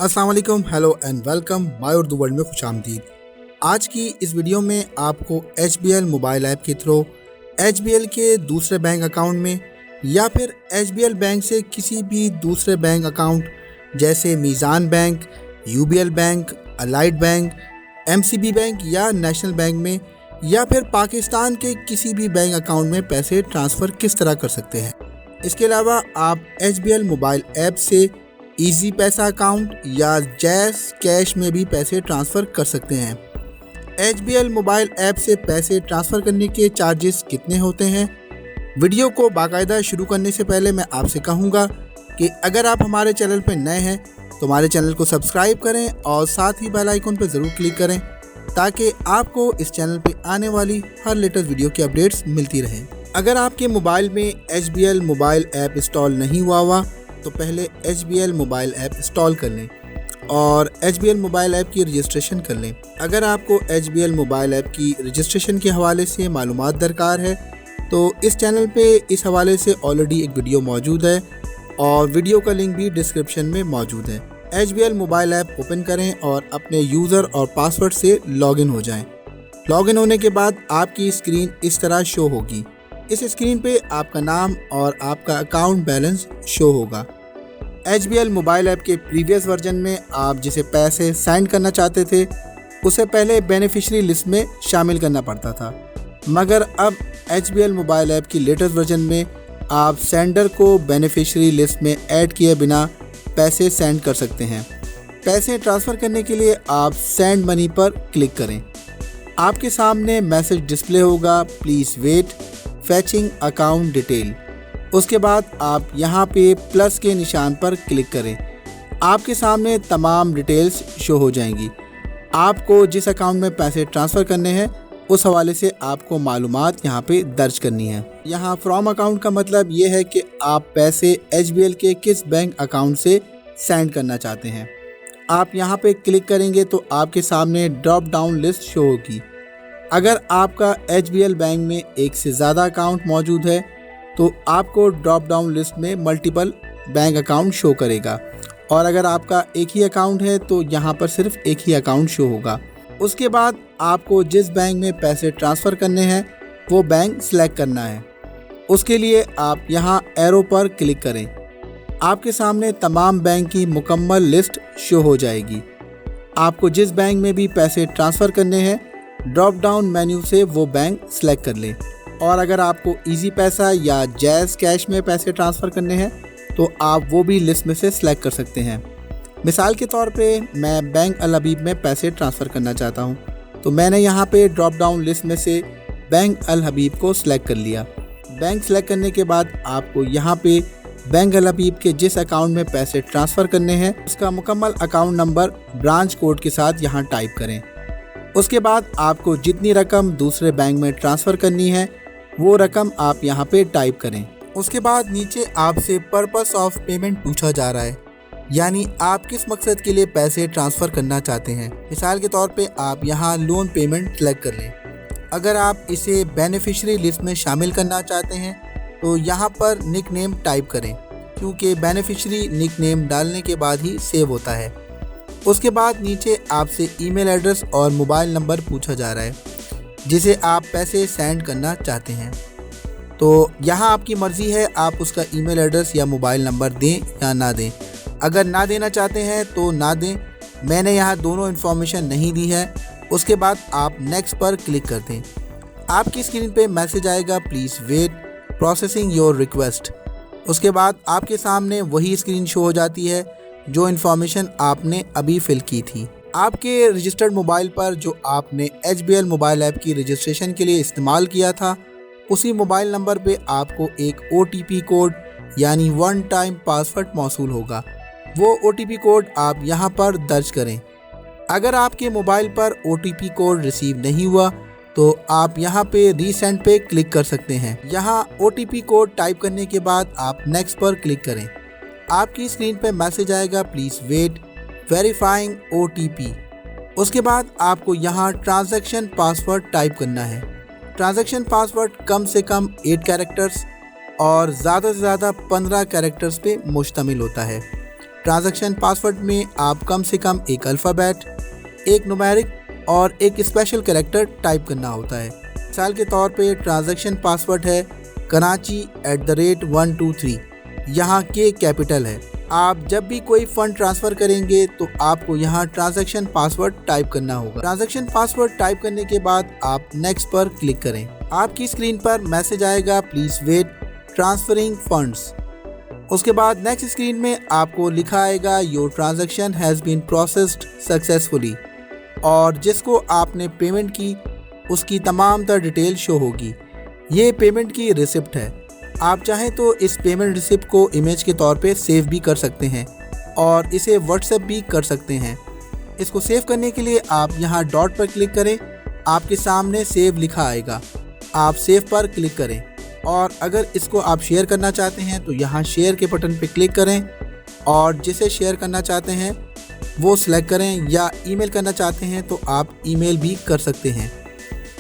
अस्सलाम वालेकुम, hello and welcome my Urdu world में खुशामदीद। आज की इस वीडियो में आपको HBL मोबाइल ऐप के थ्रू HBL के दूसरे बैंक अकाउंट में या फिर HBL बैंक से किसी भी दूसरे बैंक अकाउंट जैसे Meezan bank, UBL bank, allied bank, MCB bank या नेशनल बैंक में या फिर पाकिस्तान के किसी भी बैंक अकाउंट में पैसे ट्रांसफ़र किस तरह कर सकते हैं। इसके अलावा आप HBL मोबाइल ऐप से इजी पैसा अकाउंट या जैज़ कैश में भी पैसे ट्रांसफ़र कर सकते हैं। HBL मोबाइल ऐप से पैसे ट्रांसफ़र करने के चार्जेस कितने होते हैं? वीडियो को बाकायदा शुरू करने से पहले मैं आपसे कहूँगा कि अगर आप हमारे चैनल पर नए हैं तो हमारे चैनल को सब्सक्राइब करें और साथ ही बेल आइकन पर ज़रूर क्लिक करें ताकि आपको इस चैनल पर आने वाली हर लेटेस्ट वीडियो की अपडेट्स मिलती रहें। अगर आपके मोबाइल में HBL मोबाइल ऐप इंस्टॉल नहीं हुआ तो पहले HBL मोबाइल ऐप इंस्टॉल कर लें और HBL मोबाइल ऐप की रजिस्ट्रेशन कर लें। अगर आपको HBL मोबाइल ऐप की रजिस्ट्रेशन के हवाले से मालूमात दरकार है तो इस चैनल पे इस हवाले से ऑलरेडी एक वीडियो मौजूद है और वीडियो का लिंक भी डिस्क्रिप्शन में मौजूद है। HBL मोबाइल ऐप ओपन करें और अपने यूज़र और पासवर्ड से लॉगिन हो जाएं। लॉगिन होने के बाद आपकी स्क्रीन इस तरह शो होगी। इस स्क्रीन पे आपका नाम और आपका अकाउंट बैलेंस शो होगा। HBL मोबाइल ऐप के प्रीवियस वर्जन में आप जिसे पैसे सेंड करना चाहते थे उसे पहले बेनिफिशियरी लिस्ट में शामिल करना पड़ता था, मगर अब HBL मोबाइल ऐप की लेटेस्ट वर्जन में आप सेंडर को बेनिफिशियरी लिस्ट में ऐड किए बिना पैसे सेंड कर सकते हैं। पैसे ट्रांसफ़र करने के लिए आप सेंड मनी पर क्लिक करें। आपके सामने मैसेज डिस्प्ले होगा, please wait fetching account detail. उसके बाद आप यहाँ पे प्लस के निशान पर क्लिक करें। आपके सामने तमाम डिटेल्स शो हो जाएंगी। आपको जिस अकाउंट में पैसे ट्रांसफ़र करने हैं उस हवाले से आपको मालूमात यहाँ पे दर्ज करनी है। यहाँ फ्रॉम अकाउंट का मतलब ये है कि आप पैसे HBL के किस बैंक अकाउंट से सेंड करना चाहते हैं। आप यहाँ पे क्लिक करेंगे तो आपके सामने ड्रॉप डाउन लिस्ट शो होगी। अगर आपका HBL बैंक में एक से ज़्यादा अकाउंट मौजूद है तो आपको ड्रॉप डाउन लिस्ट में मल्टीपल बैंक अकाउंट शो करेगा और अगर आपका एक ही अकाउंट है तो यहाँ पर सिर्फ एक ही अकाउंट शो होगा। उसके बाद आपको जिस बैंक में पैसे ट्रांसफ़र करने हैं वो बैंक सिलेक्ट करना है। उसके लिए आप यहाँ एरो पर क्लिक करें। आपके सामने तमाम बैंक की मुकम्मल लिस्ट शो हो जाएगी। आपको जिस बैंक में भी पैसे ट्रांसफ़र करने हैं ड्रॉप डाउन मेन्यू से वो बैंक सिलेक्ट कर लें और अगर आपको इजी पैसा या जैज़ कैश में पैसे ट्रांसफ़र करने हैं तो आप वो भी लिस्ट में से सिलेक्ट कर सकते हैं। मिसाल के तौर पे मैं बैंक अल हबीब में पैसे ट्रांसफ़र करना चाहता हूँ तो मैंने यहाँ पे ड्रॉप डाउन लिस्ट में से बैंक अल हबीब को सिलेक्ट कर लिया। बैंक सिलेक्ट करने के बाद आपको यहाँ पे बैंक अल हबीब के जिस अकाउंट में पैसे ट्रांसफ़र करने हैं उसका मुकम्मल अकाउंट नंबर ब्रांच कोड के साथ यहाँ टाइप करें। उसके बाद आपको जितनी रकम दूसरे बैंक में ट्रांसफ़र करनी है वो रकम आप यहाँ पे टाइप करें। उसके बाद नीचे आपसे पर्पस ऑफ पेमेंट पूछा जा रहा है, यानी आप किस मकसद के लिए पैसे ट्रांसफ़र करना चाहते हैं। मिसाल के तौर पे आप यहाँ लोन पेमेंट सेलेक्ट कर लें। अगर आप इसे बेनिफिशियरी लिस्ट में शामिल करना चाहते हैं तो यहाँ पर निक नेम टाइप करें, क्योंकि बेनिफिशियरी निक नेम डालने के बाद ही सेव होता है। उसके बाद नीचे आपसे ईमेल एड्रेस और मोबाइल नंबर पूछा जा रहा है जिसे आप पैसे सेंड करना चाहते हैं। तो यहाँ आपकी मर्ज़ी है, आप उसका ईमेल एड्रेस या मोबाइल नंबर दें या ना दें। अगर ना देना चाहते हैं तो ना दें। मैंने यहाँ दोनों इन्फॉर्मेशन नहीं दी है। उसके बाद आप नेक्स्ट पर क्लिक कर दें। आपकी स्क्रीन पे मैसेज आएगा, please wait processing your request. उसके बाद आपके सामने वही स्क्रीन शो हो जाती है जो इन्फॉर्मेशन आपने अभी फ़िल की थी। आपके रजिस्टर्ड मोबाइल पर जो आपने HBL मोबाइल ऐप की रजिस्ट्रेशन के लिए इस्तेमाल किया था उसी मोबाइल नंबर पे आपको एक OTP कोड यानी वन टाइम पासवर्ड मौसूल होगा। वो OTP कोड आप यहाँ पर दर्ज करें। अगर आपके मोबाइल पर OTP कोड रिसीव नहीं हुआ तो आप यहाँ पे रीसेंड पे क्लिक कर सकते हैं। यहाँ OTP कोड टाइप करने के बाद आप नेक्स्ट पर क्लिक करें। आपकी स्क्रीन पे मैसेज आएगा, प्लीज़ वेट वेरीफाइंग OTP। उसके बाद आपको यहाँ ट्रांजैक्शन पासवर्ड टाइप करना है। ट्रांजैक्शन पासवर्ड कम से कम 8 कैरेक्टर्स और ज़्यादा से ज़्यादा 15 कैरेक्टर्स पे मुश्तमिल होता है। ट्रांजैक्शन पासवर्ड में आप कम से कम एक अल्फ़ाबेट, एक न्यूमेरिक और एक स्पेशल कैरेक्टर टाइप करना होता है। मिसाल के तौर पे ट्रांजैक्शन पासवर्ड है Karachi@123। यहाँ के कैपिटल है। आप जब भी कोई फ़ंड ट्रांसफ़र करेंगे तो आपको यहाँ ट्रांजैक्शन पासवर्ड टाइप करना होगा। ट्रांजैक्शन पासवर्ड टाइप करने के बाद आप नेक्स्ट पर क्लिक करें। आपकी स्क्रीन पर मैसेज आएगा, प्लीज़ वेट ट्रांसफरिंग फंड्स। उसके बाद नेक्स्ट स्क्रीन में आपको लिखा आएगा your transaction has been processed successfully, और जिसको आपने पेमेंट की उसकी तमाम तर डिटेल शो होगी। ये पेमेंट की रिसिप्ट है। आप चाहें तो इस पेमेंट रिसिप्ट को इमेज के तौर पे सेव भी कर सकते हैं और इसे व्हाट्सएप भी कर सकते हैं। इसको सेव करने के लिए आप यहाँ डॉट पर क्लिक करें, आपके सामने सेव लिखा आएगा। आप सेव पर क्लिक करें और अगर इसको आप शेयर करना चाहते हैं तो यहाँ शेयर के बटन पर क्लिक करें और जिसे शेयर करना चाहते हैं वो सिलेक्ट करें, या ईमेल करना चाहते हैं तो आप ईमेल भी कर सकते हैं।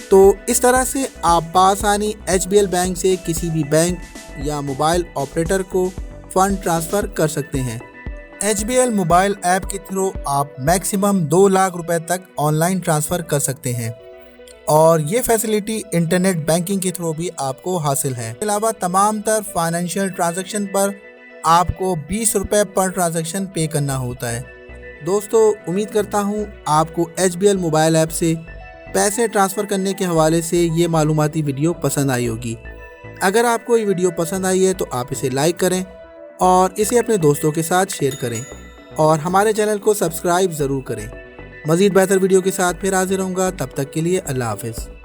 तो इस तरह से आप बआसानी HBL बैंक से किसी भी बैंक या मोबाइल ऑपरेटर को फ़ंड ट्रांसफ़र कर सकते हैं। HBL मोबाइल ऐप के थ्रू आप मैक्सिमम 2 लाख रुपए तक ऑनलाइन ट्रांसफ़र कर सकते हैं और ये फैसिलिटी इंटरनेट बैंकिंग के थ्रू भी आपको हासिल है। इसके अलावा तमाम तर फाइनेंशियल ट्रांजैक्शन पर आपको 20 रुपये पर ट्रांजैक्शन पे करना होता है। दोस्तों, उम्मीद करता हूँ आपको HBL मोबाइल ऐप से पैसे ट्रांसफ़र करने के हवाले से ये मालूमाती वीडियो पसंद आई होगी। अगर आपको ये वीडियो पसंद आई है तो आप इसे लाइक करें और इसे अपने दोस्तों के साथ शेयर करें और हमारे चैनल को सब्सक्राइब ज़रूर करें। मज़ीद बेहतर वीडियो के साथ फिर हाजिर रहूँगा। तब तक के लिए अल्लाह हाफ़िज़।